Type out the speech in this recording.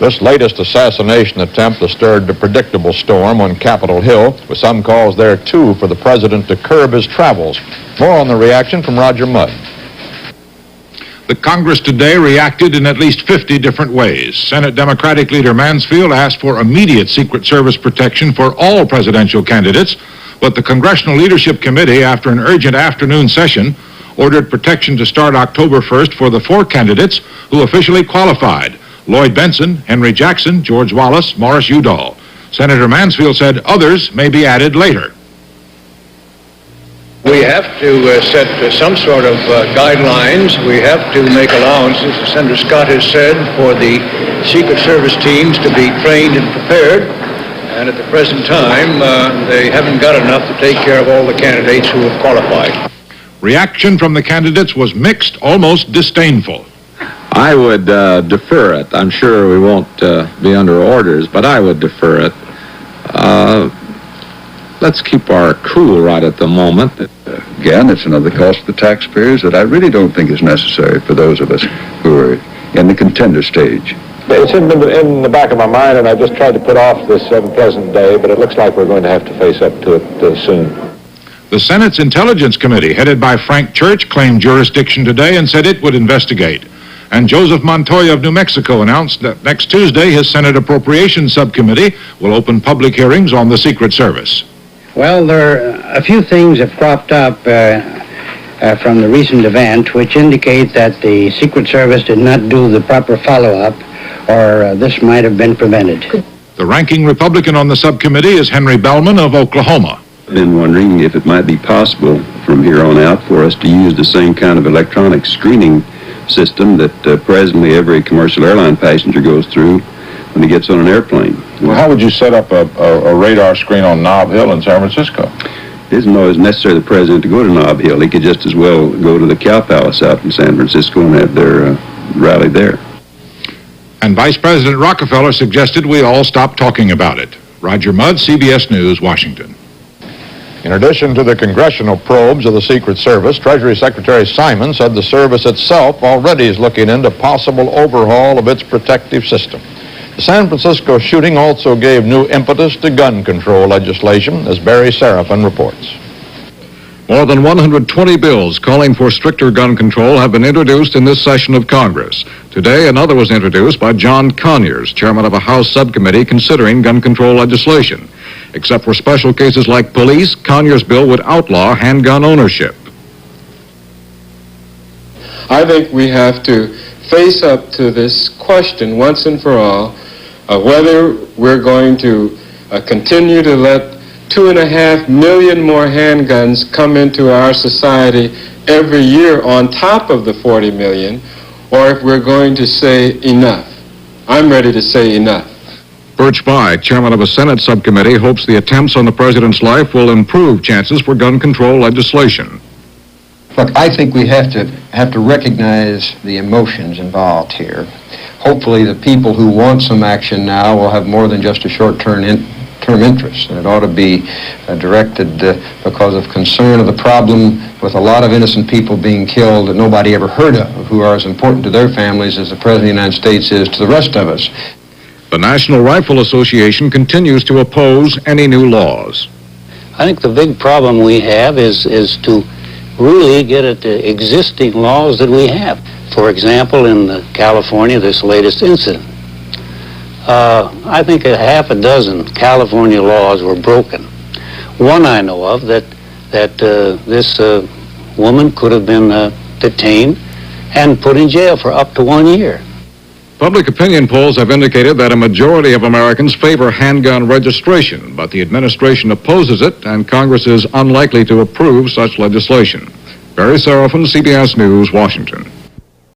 This latest assassination attempt has stirred the predictable storm on Capitol Hill, with some calls there, too, for the president to curb his travels. More on the reaction from Roger Mudd. The Congress today reacted in at least 50 different ways. Senate Democratic Leader Mansfield asked for immediate Secret Service protection for all presidential candidates, but the Congressional Leadership Committee, after an urgent afternoon session, ordered protection to start October 1st for the 4 candidates who officially qualified: Lloyd Bentsen, Henry Jackson, George Wallace, Morris Udall. Senator Mansfield said others may be added later. We have to set some sort of guidelines. We have to make allowances, as Senator Scott has said, for the Secret Service teams to be trained and prepared. And at the present time, they haven't got enough to take care of all the candidates who have qualified. Reaction from the candidates was mixed, almost disdainful. I would defer it. I'm sure we won't be under orders, but I would defer it. Let's keep our cool right at the moment. Again, it's another cost to the taxpayers that I really don't think is necessary for those of us who are in the contender stage. It's in the back of my mind, and I just tried to put off this unpleasant day, but it looks like we're going to have to face up to it soon. The Senate's Intelligence Committee, headed by Frank Church, claimed jurisdiction today and said it would investigate. And Joseph Montoya of New Mexico announced that next Tuesday his Senate Appropriations Subcommittee will open public hearings on the Secret Service. Well, there are a few things have cropped up from the recent event which indicate that the Secret Service did not do the proper follow-up, or this might have been prevented. The ranking Republican on the subcommittee is Henry Bellman of Oklahoma. I've been wondering if it might be possible from here on out for us to use the same kind of electronic screening system that presently every commercial airline passenger goes through when he gets on an airplane. Well, how would you set up a radar screen on Nob Hill in San Francisco? It isn't always necessary the president to go to Nob Hill. He could just as well go to the Cow Palace out in San Francisco and have their rally there. And Vice President Rockefeller suggested we all stop talking about it. Roger Mudd, CBS News, Washington. In addition to the congressional probes of the Secret Service, Treasury Secretary Simon said the service itself already is looking into possible overhaul of its protective system. The San Francisco shooting also gave new impetus to gun control legislation, as Barry Seraphin reports. More than 120 bills calling for stricter gun control have been introduced in this session of Congress. Today, another was introduced by John Conyers, chairman of a House subcommittee considering gun control legislation. Except for special cases like police, Conyers' bill would outlaw handgun ownership. I think we have to face up to this question once and for all of whether we're going to continue to let 2.5 million more handguns come into our society every year on top of the 40 million, or if we're going to say enough. I'm ready to say enough. Birch Bayh, chairman of a Senate subcommittee, hopes the attempts on the president's life will improve chances for gun control legislation. Look, I think we have to recognize the emotions involved here. Hopefully the people who want some action now will have more than just a short-term interest, and it ought to be directed because of concern of the problem with a lot of innocent people being killed that nobody ever heard of, who are as important to their families as the President of the United States is to the rest of us. The National Rifle Association continues to oppose any new laws. I think the big problem we have is to really get at the existing laws that we have. For example, in California, this latest incident, I think a half a dozen California laws were broken. One I know of that this woman could have been detained and put in jail for up to 1 year. Public opinion polls have indicated that a majority of Americans favor handgun registration, but the administration opposes it, and Congress is unlikely to approve such legislation. Barry Seraphin, CBS News, Washington.